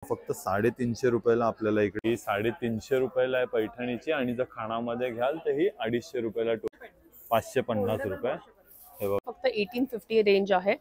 फक्त 350 रुपयाला आपल्याला इकडे 350 रुपयाला आहे पैठणीची आणि जर खाणामध्ये घ्याल तर ही 250 रुपयाला 550 रुपये हे बघा फक्त 1850 रेंज आहे।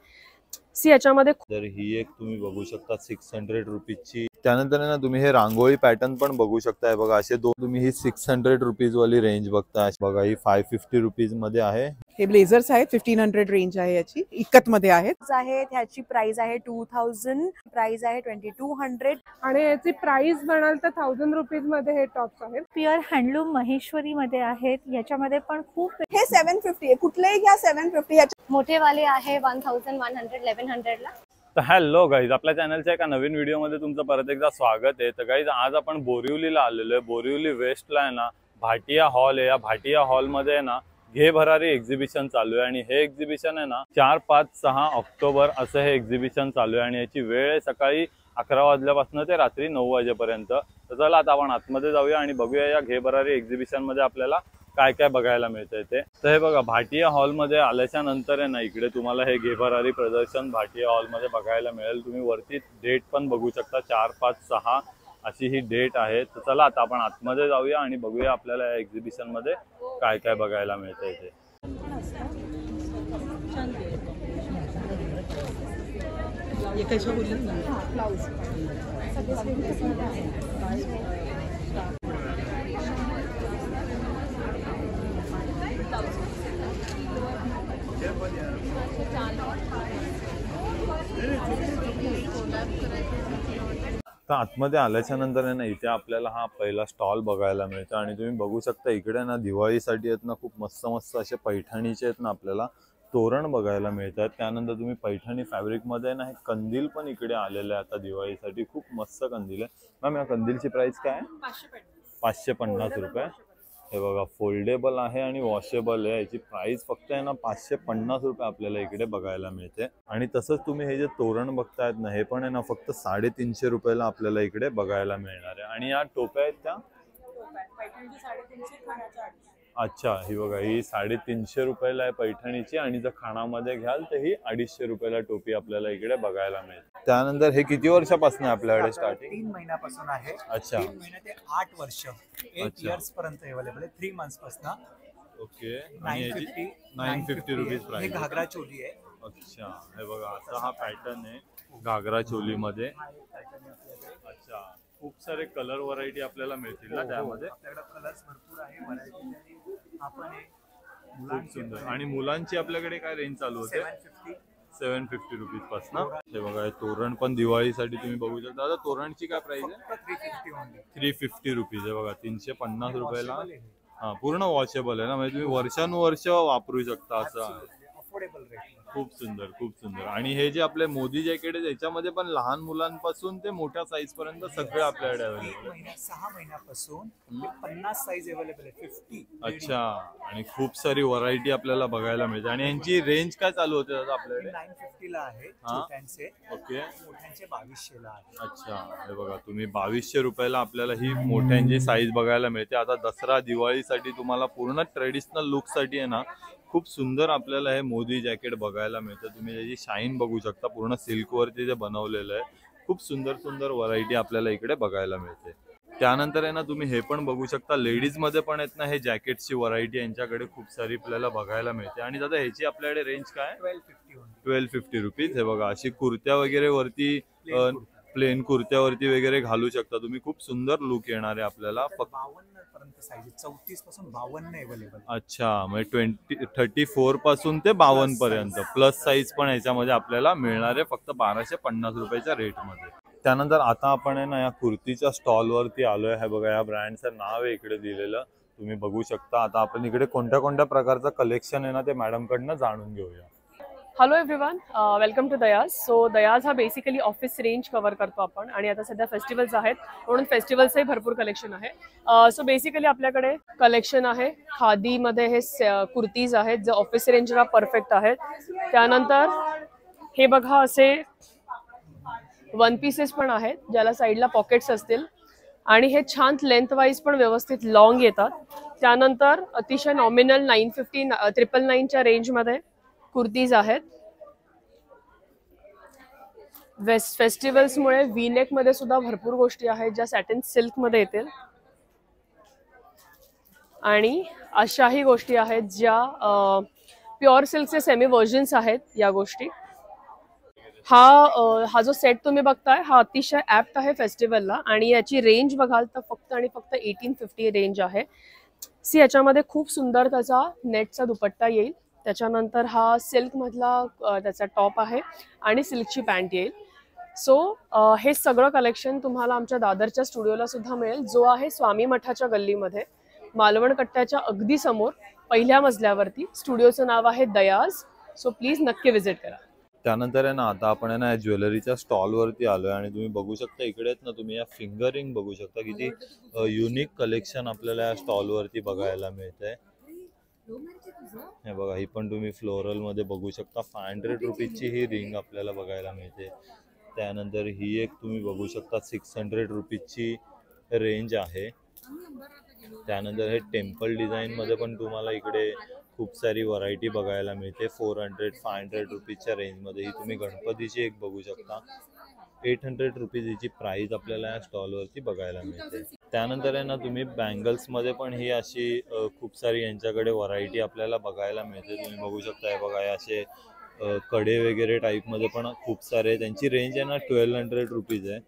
सी याच्यामध्ये तर ही एक तुम्ही बघू शकता 600 रुपीजची। त्यानंतर ना तुम्ही हे रांगोळी पॅटर्न पण बघू शकताय बघा असे दोन तुम्ही ही 600 रुपीज वाली रेंज बघताय बघा ही 550 रुपीज मध्ये आहे। हे ब्लेझर्स आहेत 1500 रेंज आहे याची इकत मध्ये आहेत ह्याची प्राइस आहे 2000 प्राइस आहे 2200 आणि याची प्राइस म्हणाल तर 1000 रुपीज मध्ये हे टॉप्स आहेत। प्युअर हँडलूम महेश्वरी मध्ये आहेत याच्यामध्ये पण खूप हे 750 आहे कुठलेही घ्या 750 मोठे वाले आहे 1100 1100 ला। तर हॅलो गाईज आपल्या चॅनलच्या एका नवीन व्हिडिओमध्ये तुमचं परत एकदा स्वागत आहे। तर गाईज आज आपण बोरिवलीला आलेलो आहे। बोरिवली वेस्टला आहे ना भाटिया हॉल आहे। या भाटिया हॉलमध्ये आहे ना घे भरारी एक्झिबिशन चालू आहे आणि हे एक्झिबिशन आहे ना 4, 5, 6 ऑक्टोबर असं हे एक्झिबिशन चालू आहे आणि याची वेळ आहे सकाळी 11 वाजल्यापासून ते रात्री 9 वाजेपर्यंत। तर चला आता आपण आतमध्ये जाऊया आणि बघूया या घे भरारी एक्झिबिशन मध्ये आपल्याला काय काय बघायला मिळतंय ते। तर हे बघा भाटिया हॉल मध्ये आल्याच्या नंतर आहे ना इकडे तुम्हाला हे घे भरारी प्रदर्शन भाटिया हॉल मध्ये बघायला मिळेल। तुम्ही वरती डेट पण बघू शकता 4, 5, 6 अशी ही डेट आहे। तर चला आता आपण आतमध्ये जाऊया आणि बघूया आपल्याला या एक्झिबिशन मध्ये काय काय बघायला मिळतंय ते। तर आतमध्ये आल्याच्या नंतर आहे ना इथे आपल्याला हा पहिला स्टॉल बघायला मिळतो आणि तुम्ही बघू शकता इकडे ना दिवाळीसाठी आहेत ना खूप मस्त मस्त असे पैठणीचे आहेत ना आपल्याला तोरण बघायला मिळतात। त्यानंतर तुम्ही पैठणी फॅब्रिक मध्ये ना हे कंदील पण इकडे आलेले आहे आता दिवाळीसाठी खूप मस्त कंदील आहे। मॅम या कंदीलची प्राइस काय आहे? 550 रुपये। हे बघा फोल्डेबल आहे आणि वॉशेबल आहे। याची प्राइस फक्त आहे ना 550 रुपये आपल्याला इकडे बघायला मिळते। आणि तसंच तुम्ही हे जे तोरण बघतायत ना हे पण आहे ना फक्त 350 रुपयाला आपल्याला इकडे बघायला मिळणार आहे। आणि या टोप्या आहेत त्या अच्छा ही बघा ही 350 रुपयाला आहे पैठणीची आणि जर खाणामध्ये घ्याल तर ही 250 रुपयाला टोपी आपल्याला इकडे बघायला मिळते। त्यानंतर हे किती वर्षापासून आहे आपल्याकडे स्टार्टिंग? 3 महिन्यापासून आहे। अच्छा 3 महिने ते 8 वर्ष 8 इयर्स पर्यंत अवेलेबल आहे 3 मंथ्स पासून। ओके 950 रुपीज हे प्राइस। घागरा चोली आहे। अच्छा हे बघा असा हा पॅटर्न आहे घागरा चोली मध्ये। अच्छा खूप सारे कलर व्हरायटी आपल्याला मिळतील ना त्यामध्ये? आपल्याकडे कलर्स भरपूर आहे व्हरायटी आपण खूप सुंदर। आणि मुलांची आपल्याकडे काय रेंज चालू होते? 750 रुपीज पासून। हे बघा हे तोरण पण दिवाळीसाठी तुम्ही बघू शकता। दादा तोरणची काय प्राइस आहे? 350 रुपीज आहे बघा 350 रुपयाला। हा पूर्ण वॉशेबल आहे ना म्हणजे तुम्ही वर्षानुवर्ष वापरू शकता असं अफोर्डेबल रेट। खूप सुंदर खूप सुंदर। आणि हे जे आपले मोदी जॅकेट आहे त्याच्यामध्ये पण लहान मुलांपासून ते मोठ्या साईज पर्यंत सगळे आपल्याकडे अवेलेबल आहे। 6 महिन्यापासून 50 साईज अवेलेबल आहे 50। अच्छा आणि खूप सारी व्हरायटी आपल्याला बघायला मिळते। आणि यांची रेंज काय चालू होते दादा आपल्याकडे? 950 ला आहे छोट्यांचे। ओके मोठ्यांचे 2200 ला आहे। अच्छा हे बघा तुम्ही 2200 रुपयाला आपल्याला ही मोठ्यांची साईज बघायला मिळते। आता दसरा दिवाळीसाठी तुम्हाला पूर्ण ट्रेडिशनल लुक साठी आहे ना खूप सुंदर आपल्याला हे मोदी जॅकेट बघायला मिळतं। तुम्ही त्याची शाईन बघू शकता पूर्ण सिल्क वरती जे बनवलेलं आहे। खूप सुंदर सुंदर व्हरायटी आपल्याला इकडे बघायला मिळते। त्यानंतर आहे ना तुम्ही हे पण बघू शकता लेडीज मध्ये पण आहेत ना हे जॅकेटची व्हरायटी यांच्याकडे खूप सारी आपल्याला बघायला मिळते। आणि दादा ह्याची आपल्याकडे रेंज काय? 1250 रुपीज। हे बघा अशी कुर्त्या वगैरे वरती प्लेन कुर्त्यावरती वगैरे घालू शकता तुम्ही। खूप सुंदर लुक येणार आहे आपल्याला। 52 पर्यंत साईज 34 पासून 52 अवेलेबल। अच्छा म्हणजे 34 पासून ते 52 पर्यंत प्लस साईज पण याच्यामध्ये आपल्याला मिळणार आहे फक्त 1250 रुपयाच्या रेट मध्ये। त्यानंतर आता आपण आहे ना या कुर्तीच्या स्टॉल वरती आलोय। हे बघा या ब्रँडचं नाव आहे इकडे दिलेलं तुम्ही बघू शकता। आता आपण इकडे कोणत्या कोणत्या प्रकारचं कलेक्शन आहे ना ते मॅडम कडनं जाणून घेऊया। हॅलो एव्हरीवन, वेलकम टू दयाज। सो दयाज हा बेसिकली ऑफिस रेंज कव्हर करतो आपण आणि आता सध्या फेस्टिवल्स आहेत म्हणून फेस्टिवल्सही भरपूर कलेक्शन आहे। सो बेसिकली आपल्याकडे कलेक्शन आहे खादीमध्ये हे कुर्तीज आहेत जे ऑफिस रेंजला परफेक्ट आहेत। त्यानंतर हे बघा असे वन पीसेस पण आहेत ज्याला साईडला पॉकेट्स असतील आणि हे छान लेंथ वाईज पण व्यवस्थित लॉंग येतात। त्यानंतर अतिशय नॉमिनल 950 999च्या रेंजमध्ये कुर्तीज आहेत। फेस्टिवल्समुळे V-neck मध्ये सुद्धा भरपूर गोष्टी आहेत ज्या सॅटिन सिल्क मध्ये येतील आणि अशाही गोष्टी आहेत ज्या प्युअर सिल्कचे सेमी व्हर्जन्स आहेत या गोष्टी. हा जो सेट तुम्ही बघताय हा अतिशय ऍप्ट आहे फेस्टिवलला आणि याची रेंज बघाल तर फक्त आणि फक्त 1850 रेंज आहे. सी याच्यामध्ये खूप सुंदर त्याचा नेटचा दुपट्टा येईल. त्याच्यानंतर हा सिल्क मधला त्याचा टॉप आहे आणि सिल्कची पॅन्ट येईल. सो हे सगळं कलेक्शन तुम्हाला आमच्या दादरच्या स्टुडिओला सुद्धा मिळेल जो आहे स्वामी मठाच्या गल्लीमध्ये मालवण कट्ट्याच्या अगदी समोर पहिल्या मजल्यावरती. स्टुडिओचं नाव आहे दयाज. सो प्लीज नक्की विजिट करा. त्यानंतर आहे ना आता आपण आहे ना ज्वेलरीच्या स्टॉलवरती आलोय आणि तुम्ही बघू शकता इकडे आहेत ना तुम्ही या फिंगर रिंग बघू शकता किती युनिक कलेक्शन आपल्याला या स्टॉलवरती बघायला मिळतंय. हे बघा ही पण तुम्ही फ्लोरल मध्ये बघू शकता. 500 रुपीजची ही रिंग आपल्याला बघायला मिळते. त्यानंतर ही एक तुम्ही बघू शकता 600 रुपीजची रेंज आहे. त्यानंतर हे टेम्पल डिझाईन मध्ये पण तुम्हाला इकडे खूप सारी व्हरायटी बघायला मिळते. 400-500 रुपीजच्या रेंजमध्ये ही तुम्ही गणपतीची एक बघू शकता. 800 रुपीज हिची प्राइस आपल्याला या स्टॉलवरती बघायला मिळते. त्यानंतर आहे ना तुम्ही बँगल्समध्ये पण ही अशी खूप सारी यांच्याकडे व्हरायटी आपल्याला बघायला मिळते. तुम्ही बघू शकता हे बघा हे असे कडे वगैरे टाईपमध्ये पण खूप सारे. त्यांची रेंज आहे ना 1200 रुपीज आहे.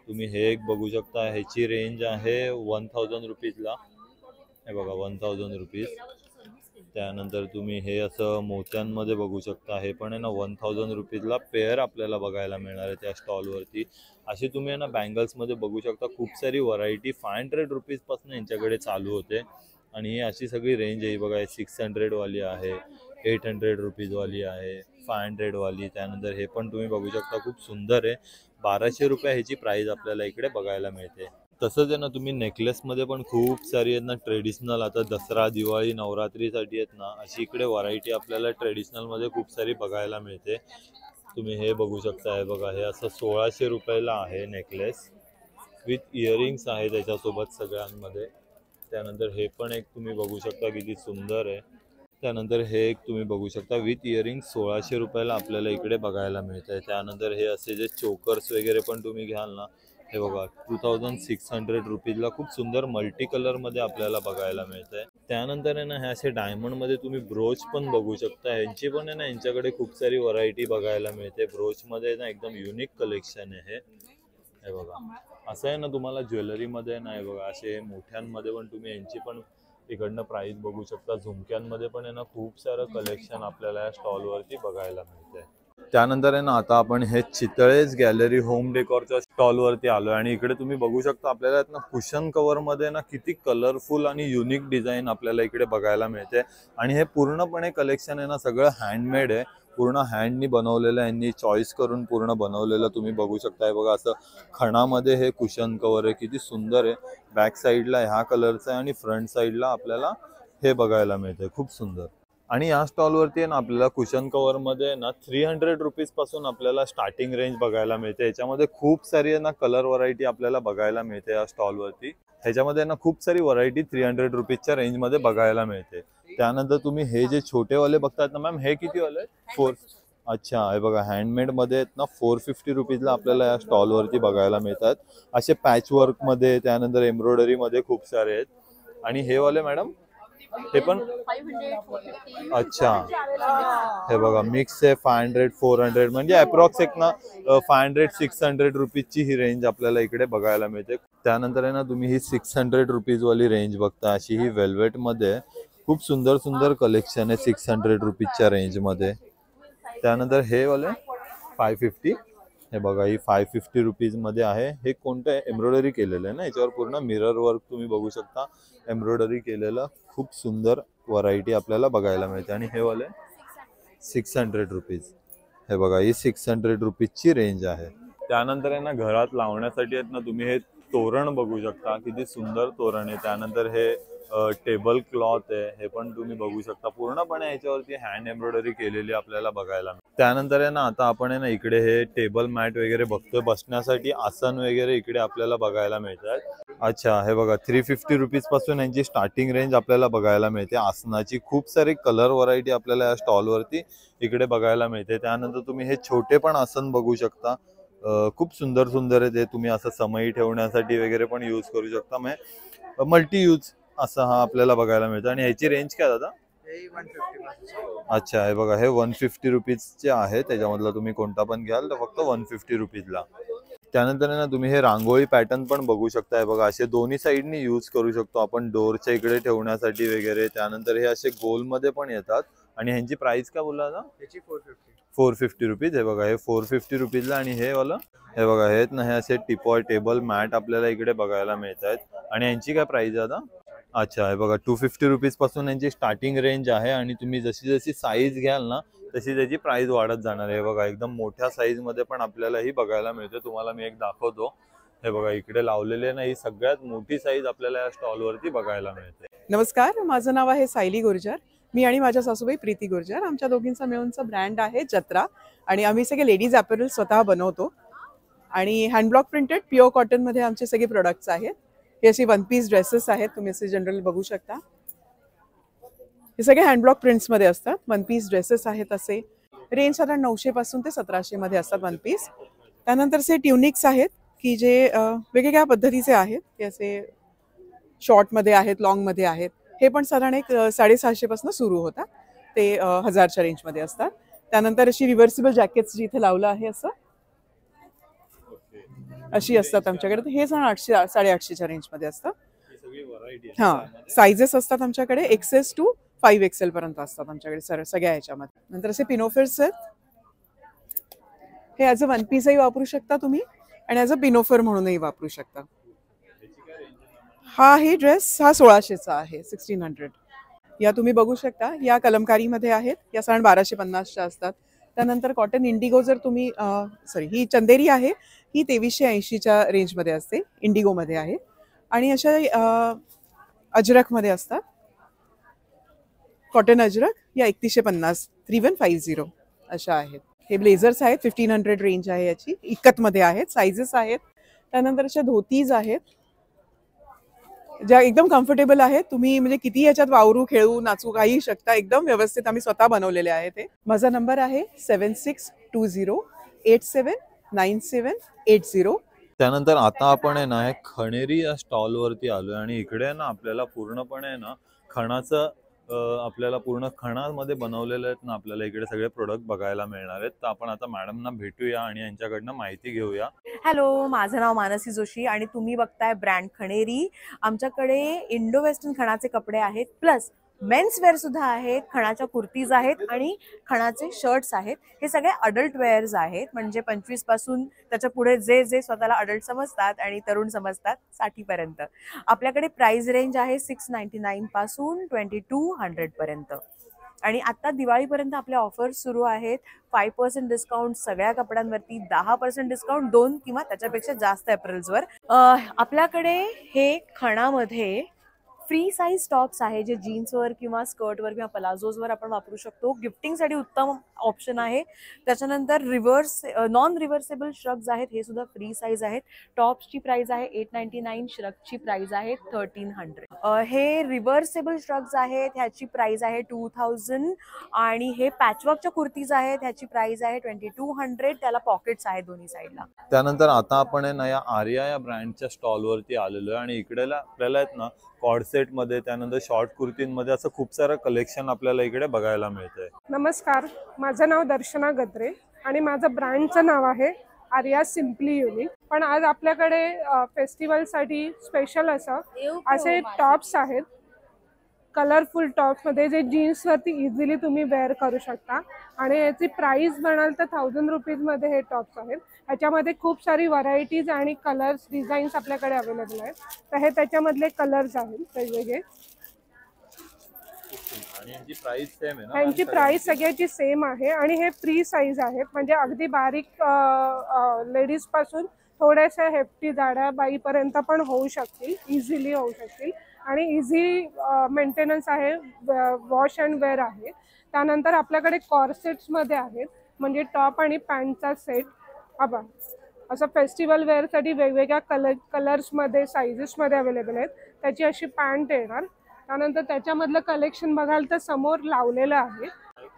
तुम्ही हे एक बघू शकता ह्याची रेंज आहे 1000 रुपीजला. हे बघा 1000 रुपीज. त्यानंतर तुम्ही हे असं मोत्यांमध्ये बघू शकता. हे पण आहे ना 1000 रुपीजला पेअर आपल्याला बघायला मिळणार आहे त्या स्टॉलवरती. अशी तुम्ही आहे ना बँगल्समध्ये बघू शकता खूप सारी व्हरायटी 500 रुपीजपासून यांच्याकडे चालू होते आणि ही अशी सगळी रेंज आहे. बघा 600 वाली आहे, 800 रुपीजवाली आहे, 500 वाली. त्यानंतर हे पण तुम्ही बघू शकता खूप सुंदर आहे. 1200 रुपये ह्याची प्राइस आपल्याला इकडे बघायला मिळते. तसंच आहे ना तुम्ही नेकलेसमध्ये पण खूप सारी आहेत ना ट्रेडिशनल आता दसरा दिवाळी नवरात्रीसाठी आहेत ना अशी इकडे व्हरायटी आपल्याला ट्रेडिशनलमध्ये खूप सारी बघायला मिळते. तुम्ही हे बघू शकता. हे बघा हे असं 1600 रुपयाला आहे नेकलेस विथ इयरिंग्स आहे त्याच्यासोबत सगळ्यांमध्ये. त्यानंतर हे पण एक तुम्ही बघू शकता किती सुंदर आहे. त्यानंतर हे एक तुम्ही बघू शकता विथ इयरिंग 1600 रुपयाला आपल्याला इकडे बघायला मिळत आहे. त्यानंतर हे असे जे चोकर्स वगैरे पण तुम्ही घ्याल ना हे बघा 2600 रुपीजला खूप सुंदर मल्टी कलरमध्ये आपल्याला बघायला मिळत आहे. त्यानंतर आहे ना हे असे डायमंडमध्ये तुम्ही ब्रोच पण बघू शकता. ह्यांची पण आहे ना यांच्याकडे खूप सारी व्हरायटी बघायला मिळते. ब्रोचमध्ये ना एकदम युनिक कलेक्शन आहे हे बघा. असं आहे ना तुम्हाला ज्वेलरीमध्ये ना हे बघा असे मोठ्यांमध्ये पण तुम्ही यांची पण इकडनं प्राइस बघू शकता. झुमक्यांमध्ये पण आहे ना खूप सारं कलेक्शन आपल्याला या स्टॉलवरती बघायला मिळते. त्यानंतर आहे ना आता आपण हे चितळेज गॅलरी होम डेकोरच्या स्टॉलवरती आलोय आणि इकडे तुम्ही बघू शकता आपल्याला ना कुशन कव्हरमध्ये ना किती कलरफुल आणि युनिक डिझाईन आपल्याला इकडे बघायला मिळते. आणि हे पूर्णपणे कलेक्शन आहे ना सगळं हँडमेड आहे. पूर्ण हँडनी बनवलेलं यांनी चॉईस करून पूर्ण बनवलेलं तुम्ही बघू शकता. बघा असं खणामध्ये हे कुशन कव्हर आहे किती सुंदर आहे. बॅक साईडला ह्या कलरचं आहे आणि फ्रंट साईडला आपल्याला हे बघायला मिळते खूप सुंदर. आणि या स्टॉलवरती आहे ना आपल्याला कुशन कव्हरमध्ये ना 300 रुपीजपासून आपल्याला स्टार्टिंग रेंज बघायला मिळते. याच्यामध्ये खूप सारी आहे ना कलर व्हरायटी आपल्याला बघायला मिळते या स्टॉलवरती. ह्याच्यामध्ये ना खूप सारी व्हरायटी 300 रुपीजच्या रेंजमध्ये बघायला मिळते. त्यानंतर तुम्ही हे जे छोटेवाले बघतात ना मॅम हे किती वाले 4 अच्छा हे बघा हँडमेडमध्ये आहेत ना 450 रुपीजला आपल्याला या स्टॉलवरती बघायला मिळतात. असे पॅचवर्कमध्ये त्यानंतर एम्ब्रॉयडरीमध्ये खूप सारे आहेत. आणि हे वाले मॅडम हे पण अच्छा हे बघा मिक्स आहे 500-400 म्हणजे अप्रॉक्स एक ना 500-600 रुपीजची ही रेंज आपल्याला इकडे बघायला मिळते. त्यानंतर आहे ना तुम्ही ही 600 रुपीजवाली रेंज बघता. अशी ही वेल्वेटमध्ये खूप सुंदर सुंदर कलेक्शन आहे 600 रुपीजच्या रेंजमध्ये. त्यानंतर हे वाले 550 हे बघा ही 550 रुपीजमध्ये आहे. हे कोणतं आहे एम्ब्रॉयडरी केलेलं आहे ना याच्यावर पूर्ण मिरर वर्क तुम्ही बघू शकता एम्ब्रॉयडरी केलेलं खूप सुंदर व्हरायटी आपल्याला बघायला मिळते. आणि हे वाले 600 रुपीज हे बघा ही 600 रुपीजची रेंज आहे. त्यानंतर आहे ना घरात लावण्यासाठी आहेत ना तुम्ही हे तोरण बघू शकता किती सुंदर तोरण आहे. त्यानंतर हे टेबल क्लॉथ आहे हे पण तुम्ही बघू शकता. पूर्णपणे याच्यावरती हँड एम्ब्रॉयडरी केलेली आपल्याला बघायला मिळते. त्यानंतर आहे ना आता आपण आहे ना इकडे हे टेबल मॅट वगैरे बघतोय. बसण्यासाठी आसन वगैरे इकडे आपल्याला बघायला मिळतात. अच्छा हे बघा 350 रुपीज पासून यांची स्टार्टिंग रेंज आपल्याला बघायला मिळते आसनाची. खूप सारी कलर व्हरायटी आपल्याला या स्टॉलवरती इकडे बघायला मिळते. त्यानंतर तुम्ही हे छोटे पण आसन बघू शकता खूप सुंदर सुंदर आहे ते. तुम्ही असं समई ठेवण्यासाठी वगैरे पण यूज करू शकता. मग मल्टी यूज असा हा आपल्याला बघायला मिळतो. आणि ह्याची रेंज काय दादा? अच्छा, हे बघा, हे 150 रुपीजचे आहे. त्याच्यामधला तुम्ही कोणता पण घ्याल तर फक्त 150 रुपीजला. त्यानंतर ना तुम्ही हे रांगोळी पॅटर्न पण बघू शकता. बघा, असे दोन्ही साईडनी यूज करू शकतो आपण डोरच्या इकडे ठेवण्यासाठी वगैरे. त्यानंतर हे असे गोलमध्ये पण येतात. आणि ह्यांची प्राइस काय बोलला ना? त्याची 450. 450 रुपीज. हे बघा, हे 450 रुपीजला. आणि हे वाला, हे बघा, हे ना, हे असे टिपॉय टेबल मॅट आपल्याला इकडे बघायला मिळत आहेत. आणि यांची काय प्राइस आहे आता? अच्छा, हे बघा, 250 रुपीज पासून यांची स्टार्टिंग रेंज आहे. आणि तुम्ही जशी जशी साईज घ्याल ना तशी त्याची प्राइस वाढत जाणार आहे. बघा, एकदम मोठ्या साईज मध्ये पण आपल्याला ही बघायला मिळते. तुम्हाला मी एक दाखवतो. हे बघा, इकडे लावलेले ना, ही सगळ्यात मोठी साईज आपल्याला या स्टॉल वरती बघायला मिळते. नमस्कार, माझं नाव आहे सायली गुर्जर. मी आणि माझ्या सासूबाई प्रीती गुर्जर, आमच्या दोघींचा मिळूनचा ब्रँड आहे जत्रा. आणि आम्ही सगळे लेडीज अपॅरल स्वतः बनवतो. आणि हँडब्लॉक प्रिंटेड प्युअर कॉटनमध्ये आमचे सगळे प्रोडक्ट्स आहेत. हे असे वन पीस ड्रेसेस आहेत, तुम्ही असे जनरल बघू शकता. हे सगळे हँडब्लॉक प्रिंट्समध्ये असतात. वन पीस ड्रेसेस आहेत. असे रेंज साधारण 900 पासून ते 1700 मध्ये असतात वन पीस. त्यानंतर असे ट्युनिक्स आहेत की जे वेगवेगळ्या पद्धतीचे आहेत. हे असे शॉर्टमध्ये आहेत, लॉंगमध्ये आहेत. हे पण साधारण एक 650 पासून सुरू होतात ते 1000च्या रेंजमध्ये असतात. त्यानंतर अशी रिव्हर्सिबल जॅकेट्स जिथे लावलं आहे असं अशी असतात आमच्याकडे. तर हे साधारण 800 850च्या रेंजमध्ये असतं. हां, साईजेस असतात आमच्याकडे XS to 5XL पर्यंत असतात आमच्याकडे सगळ्या ह्याच्यामध्ये. नंतर असे पिनोफर्स आहेत. हे ॲज अ वन पीसही वापरू शकता तुम्ही आणि ॲज अ पिनोफर म्हणूनही वापरू शकता. हे ड्रेस 1600चा आहे, 1600. या तुम्ही बघू शकता, या कलमकारीमध्ये आहेत. या साधारण 1250च्या असतात. त्यानंतर कॉटन इंडिगो जर तुम्ही ही चंदेरी आहे, ही 2380च्या रेंजमध्ये असते, इंडिगोमध्ये आहे. आणि अशा अजरकमध्ये असतात. कॉटन अजरक या 3150 3150 अशा आहेत. हे ब्लेझर्स आहेत, 1500 रेंज आहे याची, इकतमध्ये आहेत. साईजेस आहेत. त्यानंतर अशा धोतीज आहेत ज्या एकदम कम्फर्टेबल आहेत. तुम्ही म्हणजे किती याच्यात वावरू, खेळू, नाचू, काही शकता. एकदम व्यवस्थित आम्ही स्वतः बनवलेले आहे ते. माझा नंबर आहे 7620879780. त्यानंतर आता आपण आहे ना, हे खणेरी या स्टॉल वरती आलोय. आणि इकडे ना आपल्याला पूर्णपणे ना खणाचं आपल्याला पूर्ण खणामध्ये बनवलेले आहेत ना आपल्याला इकडे सगळे प्रोडक्ट बघायला मिळणार आहेत. तर आपण आता मॅडमना भेटूया आणि यांच्याकडनं माहिती घेऊया. हॅलो, माझं नाव मानसी जोशी आणि तुम्ही बघताय ब्रँड खणेरी. आमच्याकडे इंडो वेस्टर्न खणाचे कपडे आहेत, प्लस मेन्स वेअर सुद्धा आहेत. खणाच्या कुर्तीज आहेत आणि खणाचे शर्ट्स आहेत. हे सगळे अडल्ट वेअर्स आहेत, म्हणजे 25 पासून त्याच्या पुढे जे जे स्वतःला अडल्ट समजतात आणि तरुण समजतात 60 पर्यंत. आपल्याकडे प्राइस रेंज आहे 699 पासून 2200 पर्यंत. आणि आता दिवाळीपर्यंत आपल्या ऑफर्स सुरू आहेत. 5% डिस्काउंट सगळ्या कपड्यांवरती, 10% डिस्काउंट 2 किंवा त्याच्यापेक्षा जास्त एप्रिल्सवर. आपल्याकडे हे खणामध्ये फ्री साईज टॉप्स आहे, जे जीन्सवर किंवा स्कर्टवर किंवा पलाझोजवर आपण वापरू शकतो. गिफ्टिंगसाठी उत्तम ऑप्शन आहे. त्याच्यानंतर नॉन रिव्हर्सेबल श्रग्स आहेत, हे सुद्धा फ्री साईज आहेत. टॉप्सची प्राइस आहे 899, श्रगची प्राइस आहे 1300. हे रिव्हर्सेबल श्रग्स आहेत, ह्याची प्राइस आहे 2000. आणि हे पॅचवर्कच्या कुर्तीज आहेत, ह्याची प्राइस आहे 2200. त्याला पॉकेट्स आहेत दोन्ही साईडला. त्यानंतर आता आपण आहे ना या आर्या या ब्रँडच्या स्टॉल वरती आलेलो आहे. आणि इकडे आपल्याला आहेत ना कॉर्डसेट मध्ये, त्यानंतर शॉर्ट कुर्तींमध्ये असं खूप सारं कलेक्शन आपल्याला इकडे बघायला मिळतंय. नमस्कार, माझं नाव दर्शना गद्रे आणि माझं ब्रँडचं नाव आहे आर्या सिम्पली युनिक. पण आज आपल्याकडे फेस्टिवलसाठी स्पेशल असे टॉप्स आहेत, कलरफुल टॉप्समध्ये, जे जीन्सवरती इझिली तुम्ही वेअर करू शकता. आणि याची प्राइस म्हणाल तर 1000 रुपीजमध्ये हे टॉप्स आहेत. ह्याच्यामध्ये खूप सारी व्हरायटीज आणि कलर्स, डिझाईन्स आपल्याकडे अवेलेबल आहेत. तर हे त्याच्यामधले कलर्स आहेत वेगवेगळे. आणि यांची प्राइस सेम आहे ना? ह्यांची प्राइस सगळ्याची सेम आहे. आणि हे फ्री साईज आहेत, म्हणजे अगदी बारीक लेडीज पासून थोड्याशा हेफ्टी जाड्या बाईपर्यंत पण होऊ शकतील, इझिली होऊ शकतील. आणि इझी मेंटेनन्स आहे, वॉश अँड वेअर आहे. त्यानंतर आपल्याकडे कॉर्सेट्समध्ये आहेत, म्हणजे टॉप आणि पॅन्टचा सेट. असं फेस्टिवल वेअरसाठी वेगवेगळ्या कलर्समध्ये, साईजेसमध्ये अवेलेबल आहेत. त्याची अशी पॅन्ट येणार. त्यानंतर त्याच्यामधलं कलेक्शन बघाल तर समोर लावलेलं आहे.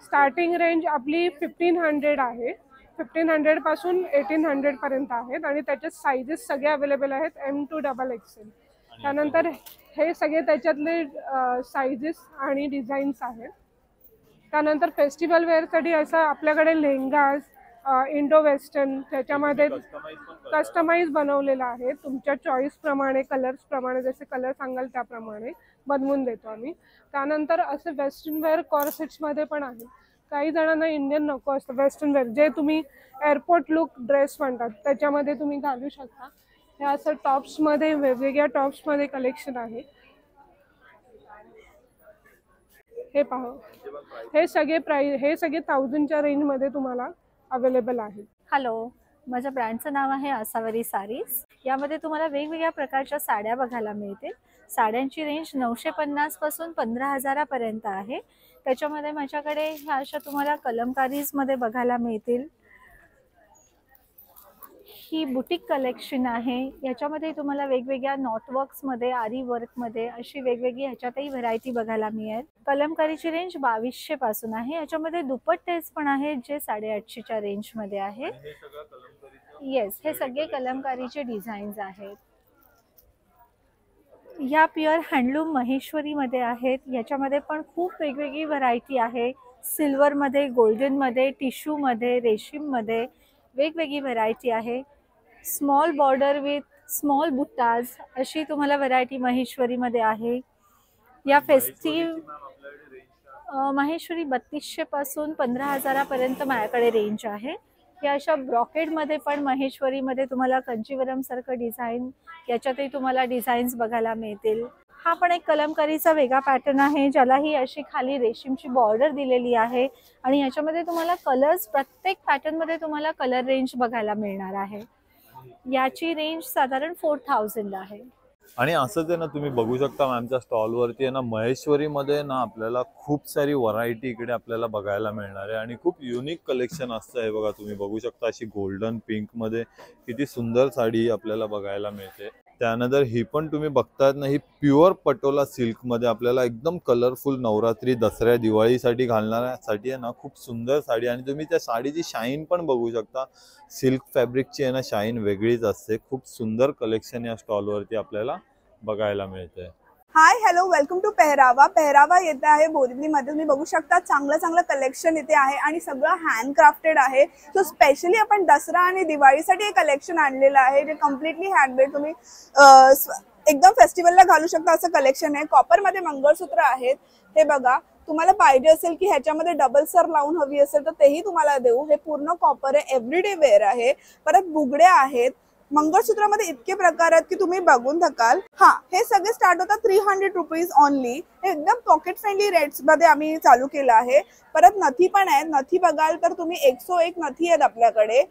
स्टार्टिंग रेंज आपली 1500 आहे. 1500 पासून 1800 पर्यंत आहेत आणि त्याच्यात साईजेस सगळे अवेलेबल आहेत M to XXL. त्यानंतर हे सगळे त्याच्यातले साईजेस आणि डिझाईन्स आहेत. त्यानंतर फेस्टिवल वेअरसाठी असं आपल्याकडे लेहंगाज इंडो वेस्टर्न त्याच्यामध्ये कस्टमाइज बनवलेला आहे. तुमच्या चॉईस प्रमाणे कलर्स प्रमाणे जसे कलर सांगाल त्याप्रमाणे बनवून देतो आम्ही. त्यानंतर असे वेस्टर्न वेअर कॉर्सेट्समध्ये पण आहे. काही जणांना इंडियन नको असतं वेस्टर्न वेअर जे तुम्ही एअरपोर्ट लुक ड्रेस म्हणतात त्याच्यामध्ये तुम्ही घालू शकता. हे असं टॉप्समध्ये वेगवेगळ्या टॉप्समध्ये कलेक्शन आहे. हे पहा हे सगळे हे सगळे 1000च्या रेंजमध्ये तुम्हाला अवेलेबल आहे. हॅलो, माझ्या ब्रँडचं नाव आहे आसावरी सारीज. यामध्ये तुम्हाला वेगवेगळ्या प्रकारच्या साड्या बघायला मिळतील. साड्यांची रेंज 950 पासून 15,000 पर्यंत आहे. त्याच्यामध्ये माझ्याकडे ह्या अशा तुम्हाला कलमकारीजमध्ये बघायला मिळतील. ही बुटीक कलेक्शन आहे. याच्यामध्ये तुम्हाला वेगवेगळ्या नॉटवर्क्समध्ये आरी वर्कमध्ये अशी वेगवेगळी ह्याच्यातही व्हरायटी बघायला मिळेल. कलमकारीची रेंज 2200 पासून आहे. याच्यामध्ये दुपट्टेज पण आहेत जे 850च्या रेंजमध्ये आहेत. येस, हे सगळे कलमकारीचे डिझाईन्स आहेत. या प्युअर हँडलूम महेश्वरीमध्ये आहेत. याच्यामध्ये पण खूप वेगवेगळी व्हरायटी आहे. सिल्वरमध्ये, गोल्डनमध्ये, टिश्यूमध्ये, रेशीममध्ये वेगवेगळी व्हरायटी आहे. स्मॉल बॉर्डर विथ स्मॉल बुट्टाज अशी तुम्हाला व्हरायटी महेश्वरीमध्ये आहे. या महेश्वरी 3200 पासून 15,000 पर्यंत माझ्याकडे रेंज आहे. या अशा ब्रॉकेडमध्ये पण महेश्वरीमध्ये तुम्हाला कंचीवरम सारखं डिझाईन याच्यातही तुम्हाला डिझाईन्स बघायला मिळतील. हा पण एक कलमकारीचा वेगळा पॅटर्न आहे ज्याला ही अशी खाली रेशीमची बॉर्डर दिलेली आहे आणि याच्यामध्ये तुम्हाला कलर्स प्रत्येक पॅटर्नमध्ये तुम्हाला कलर रेंज बघायला मिळणार आहे. याची रेंज साधारण 4000 आहे. आणि असंच आहे ना, तुम्ही बघू शकता मॅमच्या स्टॉलवरती आहे ना, महेश्वरीमध्ये ना आपल्याला खूप सारी व्हरायटी इकडे आपल्याला बघायला मिळणार आहे आणि खूप युनिक कलेक्शन असतं. आहे बघा, तुम्ही बघू शकता अशी गोल्डन पिंकमध्ये किती सुंदर साडी आपल्याला बघायला मिळते. त्यानंतर ही पण तुम्ही बघतायत ना, ही प्युअर पटोला सिल्कमध्ये आपल्याला एकदम कलरफुल नवरात्री दसऱ्या दिवाळीसाठी घालण्यासाठी आहे ना खूप सुंदर साडी. आणि तुम्ही त्या साडीची शाईन पण बघू शकता. सिल्क फॅब्रिकची आहे ना शाईन वेगळीच असते. खूप सुंदर कलेक्शन या स्टॉलवरती आपल्याला बघायला मिळते. Hi hello, welcome to Pehrava. Pehrava येते आहे बोरिवलीमध्ये. तुम्ही बघू शकता चांगलं कलेक्शन इथे आहे आणि सगळं हँडक्राफ्टेड आहे. सो स्पेशली आपण दसरा आणि दिवाळीसाठी हे कलेक्शन आणलेलं आहे जे कम्प्लिटली हँडमेड. तुम्ही एकदम फेस्टिवलला घालू शकता असं कलेक्शन आहे. कॉपरमध्ये मंगळसूत्र आहेत. हे बघा, तुम्हाला पाहिजे असेल की ह्याच्यामध्ये डबल सर लावून हवी असेल तर तेही तुम्हाला देऊ. हे पूर्ण कॉपर आहे, एव्हरीडे वेअर आहे. परत बुगड्या आहेत. मंगळसूत्रामध्ये इतके प्रकार आहेत की तुम्ही बघून थकाल. हे सगळे स्टार्ट होतात 300 रुपीज ओनली. हे एकदम पॉकेट फ्रेंडली रेट्स मध्ये आम्ही चालू केलं आहे. परत नथी पण आहेत. नथी बघाल तर तुम्ही 101 नथी आहेत आपल्याकडे.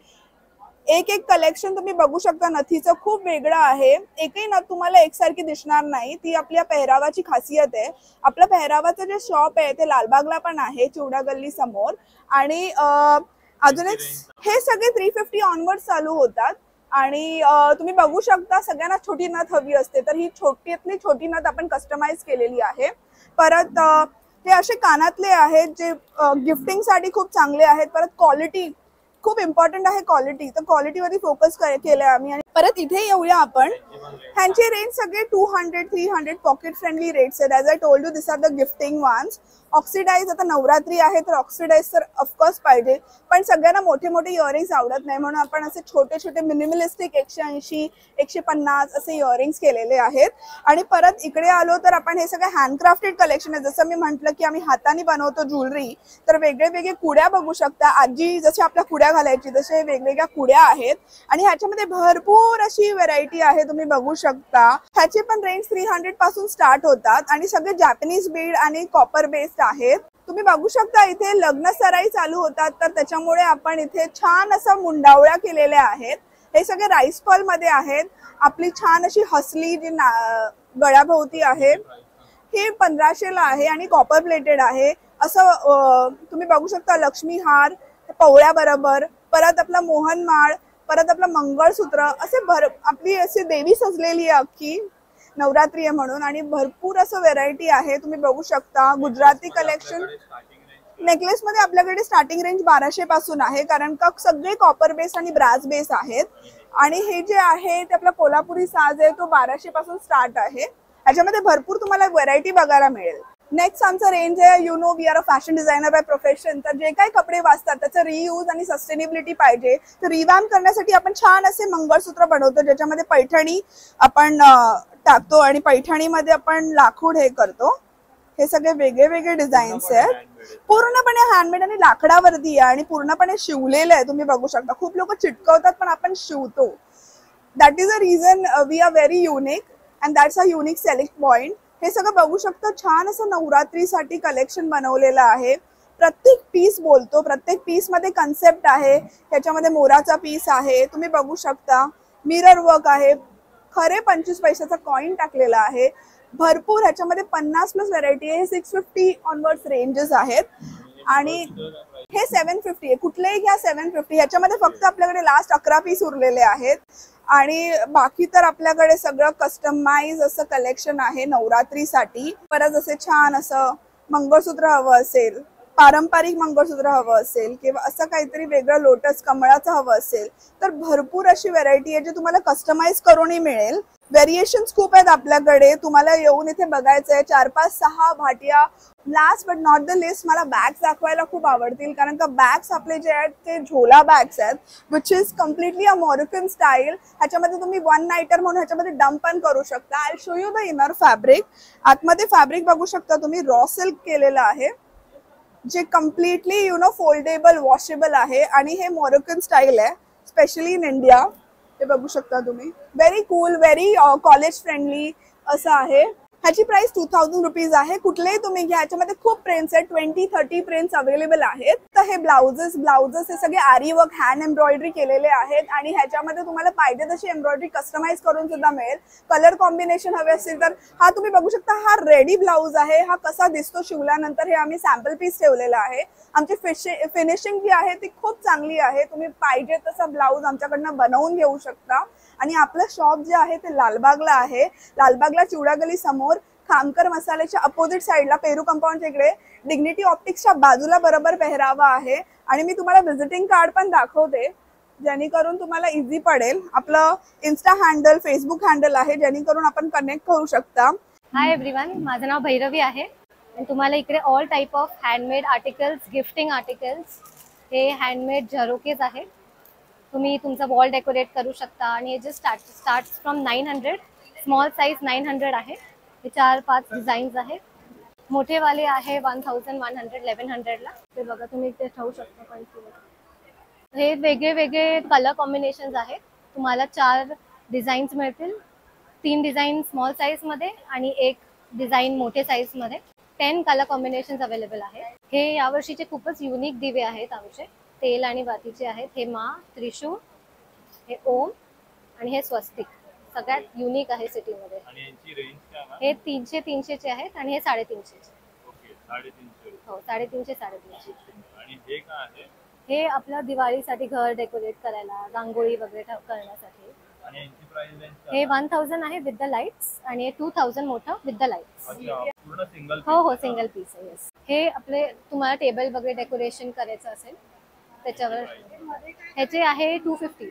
एक कलेक्शन तुम्ही बघू शकता. नथीचं खूप वेगळं आहे. एकही नथ तुम्हाला एकसारखी दिसणार नाही. ती आपल्या पेहरावाची खासियत आहे. आपलं पेहरावाचं जे शॉप आहे ते लालबागला पण आहे, चिवडा गल्ली समोर. आणि अजून एक हे सगळे 350 ऑनवर्ड चालू होतात. आणि तुम्ही बघू शकता सगळ्यांना छोटी नथ हवी असते तर ही छोटीतली छोटी नथ आपण कस्टमाइज केलेली आहे. परत हे असे कानातले आहेत जे गिफ्टिंगसाठी खूप चांगले आहेत. परत क्वालिटी खूप इम्पॉर्टंट आहे. क्वालिटी, तर क्वालिटीवरती फोकस केलं आम्ही. आणि परत इथे येऊया आपण. ह्यांचे रेंज सगळे 200, 300 पॉकेट फ्रेंडली रेट्स आहेत. As I told you, this are the gifting ones. Oxidise, आता नवरात्री आहे तर ऑक्सिडाइज तर ऑफकोर्स पाहिजे. पण सगळ्यांना मोठे मोठे इयरिंग्स आवडत नाही म्हणून आपण असे छोटे छोटे मिनिमलिस्टिक 180, 150 असे इयरिंग्स केलेले आहेत. आणि परत इकडे आलो तर आपण हे सगळे हँडक्राफ्टेड कलेक्शन आहे. जसं मी म्हटलं की आम्ही हाताने बनवतो ज्वेलरी, तर वेगळे वेगळे कुड्या बघू शकता. आजी जशी आपल्या कुड्या घालायची तसे वेगवेगळ्या कुड्या आहेत. आणि ह्याच्यामध्ये भरपूर अशी व्हरायटी आहे, तुम्ही बघू शकता. ह्याचे पण रेंज 300 पासून स्टार्ट होतात आणि सगळे जॅपनीज बीड आणि कॉपर बेस्ड आहेत. तुम्ही बघू शकता इथे लग्न सराई चालू होतात तर त्याच्यामुळे आपण इथे छान असा मुंडावळ्या केलेल्या आहेत. हे सगळे राईस पॉल मध्ये आहेत. आपली छान अशी हसली जी गळ्याभोवती आहे हे 1500ला आहे आणि कॉपर प्लेटेड आहे. असं तुम्ही बघू शकता. लक्ष्मी हार पवळ्या बरोबर, परत आपला मोहनमाळ, परत आपलं मंगळसूत्र, असे आपली अशी देवी सजलेली आहे अख्खी. नवरात्री आहे म्हणून. आणि भरपूर असं व्हेरायटी आहे, तुम्ही बघू शकता. गुजराती कलेक्शन नेकलेस मध्ये आपल्याकडे स्टार्टिंग रेंज 1200 पासून आहे, कारण का सगळे कॉपर बेस आणि ब्रास बेस आहेत. आणि हे जे आहे ते आपला कोल्हापुरी साज आहे तो 1200 पासून स्टार्ट आहे. याच्यामध्ये भरपूर तुम्हाला व्हरायटी बघायला मिळेल. नेक्स्ट आमचा रेंज आहे, you know we are a fashion designer by profession. तर जे काही कपडे वाचतात त्याचं रियूज आणि सस्टेनेबिलिटी पाहिजे तर रिवॅम्प करण्यासाठी आपण छान असे मंगळसूत्र बनवतो, ज्याच्यामध्ये पैठणी आपण टाकतो आणि पैठणीमध्ये आपण लाकूड हे करतो. हे सगळे वेगळे वेगळे डिझाईन्स आहेत, पूर्णपणे हँडमेड आणि लाकडावरती आहे आणि पूर्णपणे शिवलेलं आहे. तुम्ही बघू शकता, खूप लोक चिटकवतात पण आपण शिवतो. That is a reason we are very unique and that's a unique selling point. हे सगळं बघू शकता, छान असं नवरात्रीसाठी कलेक्शन बनवलेलं आहे. प्रत्येक पीस बोलतो, प्रत्येक पीस मध्ये कन्सेप्ट आहे. त्याच्यामध्ये मोराचा पीस आहे, तुम्ही बघू शकता. मिरर वर्क आहे, खरे 25 पैशाचा कॉइन टाकलेला आहे. भरपूर ह्याच्यामध्ये 50+ व्हरायटी आहे. 650 ऑनवर्ड्स रेंजेस आहेत आणि हे 750 आहे. कुठलेही घ्या 750. ह्याच्यामध्ये फक्त आपल्याकडे लास्ट 11 पीस उरलेले आहेत आणि बाकी तर आपल्याकडे सगळं कस्टमाइज असं कलेक्शन आहे नवरात्रीसाठी. परत असे छान असं मंगळसूत्र हवं असेल, पारंपरिक मंगळसूत्र हवं असेल किंवा असं काहीतरी वेगळं लोटस कमळाचं हवं असेल तर भरपूर अशी व्हरायटी आहे जी तुम्हाला कस्टमाइज करूनही मिळेल. व्हेरिएशन्स खूप आहेत आपल्याकडे, तुम्हाला येऊन इथे बघायचं आहे. 4, 5, 6 Bhatia. Last but not the list मला बॅग्स दाखवायला खूप आवडतील, कारण का बॅग्स आपले जे आहेत ते झोला बॅग्स आहेत, which is completely a Moroccan style. ह्याच्यामध्ये तुम्ही वन नाईटर म्हणून ह्याच्यामध्ये डंप पण करू शकता. I show you the inner fabric. आतमध्ये फॅब्रिक बघू शकता तुम्ही, रॉ सिल्क केलेलं आहे जे completely you know foldable washable आहे आणि हे मॉरिकन स्टाईल आहे, स्पेशली इन इंडिया. हे बघू शकता तुम्ही, very cool, very college friendly असं आहे. ह्याची प्राइस 2000 रुपीज आहे. कुठलेही तुम्ही घ्या, ह्याच्यामध्ये खूप प्रिंट्स आहेत, 20-30 प्रिंट्स अवेलेबल आहेत. तर हे ब्लाउजेस हे सगळे आरी वर्क हँड एम्ब्रॉयडरी केलेले आहेत आणि ह्याच्यामध्ये तुम्हाला पाहिजे तशी एम्ब्रॉयडरी कस्टमाइज करून सुद्धा मिळेल. कलर कॉम्बिनेशन हवे असतील तर हा तुम्ही बघू शकता, हा रेडी ब्लाउज आहे. हा कसा दिसतो शिवल्यानंतर हे आम्ही सॅम्पल पीस ठेवलेला आहे. आमची फिनिशिंग जी आहे ती खूप चांगली आहे. तुम्ही पाहिजे तसा ब्लाउज आमच्याकडनं बनवून घेऊ शकता. आणि आपलं शॉप जे आहे ते लालबागला आहे. लालबागला चिवडा गली समोर खामकर मसाल्याच्या अपोजिट साईडला पेरू कंपाऊंडच्या इकडे डिग्निटी ऑप्टिक्सच्या बाजूला बरोबर पेहरावा आहे. आणि मी तुम्हाला व्हिजिटिंग कार्ड पण दाखवते, जेणेकरून तुम्हाला इझी पडेल. आपलं इन्स्टा हँडल, फेसबुक हँडल आहे, जेणेकरून आपण कनेक्ट करू शकता. हाय एव्हरीवन, माझं नाव भैरवी आहे आणि तुम्हाला इकडे all type of handmade articles, gifting articles, हे हँडमेड झरोकेज आहेत. तुम्ही तुमचा वॉल डेकोरेट करू शकता आणि हे जे स्टार्ट फ्रॉम 900, स्मॉल साईज 900 आहे. हे 4-5 डिझाईन्स आहेत. मोठेवाले आहे 1100, 1100ला. ते बघा तुम्ही इथे ठेवू शकता. पण हे वेगळे वेगळे कलर कॉम्बिनेशन्स आहेत. तुम्हाला 4 डिझाईन्स मिळतील. 3 डिझाईन स्मॉल साईजमध्ये आणि 1 डिझाईन मोठे साईजमध्ये. 10 कलर कॉम्बिनेशन्स अवेलेबल आहेत. हे यावर्षीचे खूपच युनिक दिवे आहेत आमचे. तेल आणि वातीचे आहेत. हे मा, त्रिशूळ, हे ओम आणि हे स्वस्तिक सगळ्यात युनिक आहे सिटीमध्ये. आणि यांची रेंज काय आहे? हे 300-300चे आहेत आणि हे 350चे. ओके, 350. हो, 350-350. आणि हे काय आहे? हे आपल्या दिवाळीसाठी घर डेकोरेट करायला, रांगोळी वगैरे करण्यासाठी. आणि यांची प्राइस रेंज हे 1000 आहे विथ द लाईट्स आणि हे 2000 मोठं विथ द लाईट्स. अच्छा, पूर्ण सिंगल? हो हो, सिंगल पीस आहे. येस. हे आपले तुम्हाला टेबल वगैरे डेकोरेशन करायचं असेल त्याच्यावर. ह्याचे आहे 250.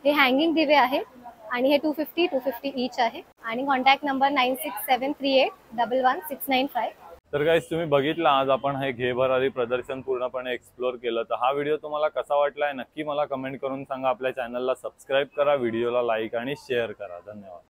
हे हँगिंग दिवे आहेत आणि हे 250 ईच आहे. आणि कॉन्टॅक्ट नंबर 967338116995. तर गाईस, तुम्ही बघितलं आज आपण हे घे भरारी प्रदर्शन पूर्णपणे एक्सप्लोर केलं. तर हा व्हिडिओ तुम्हाला कसा वाटलाय नक्की मला कमेंट करून सांगा. आपल्या चॅनलला सबस्क्राईब करा, व्हिडिओला लाईक आणि शेअर करा. धन्यवाद.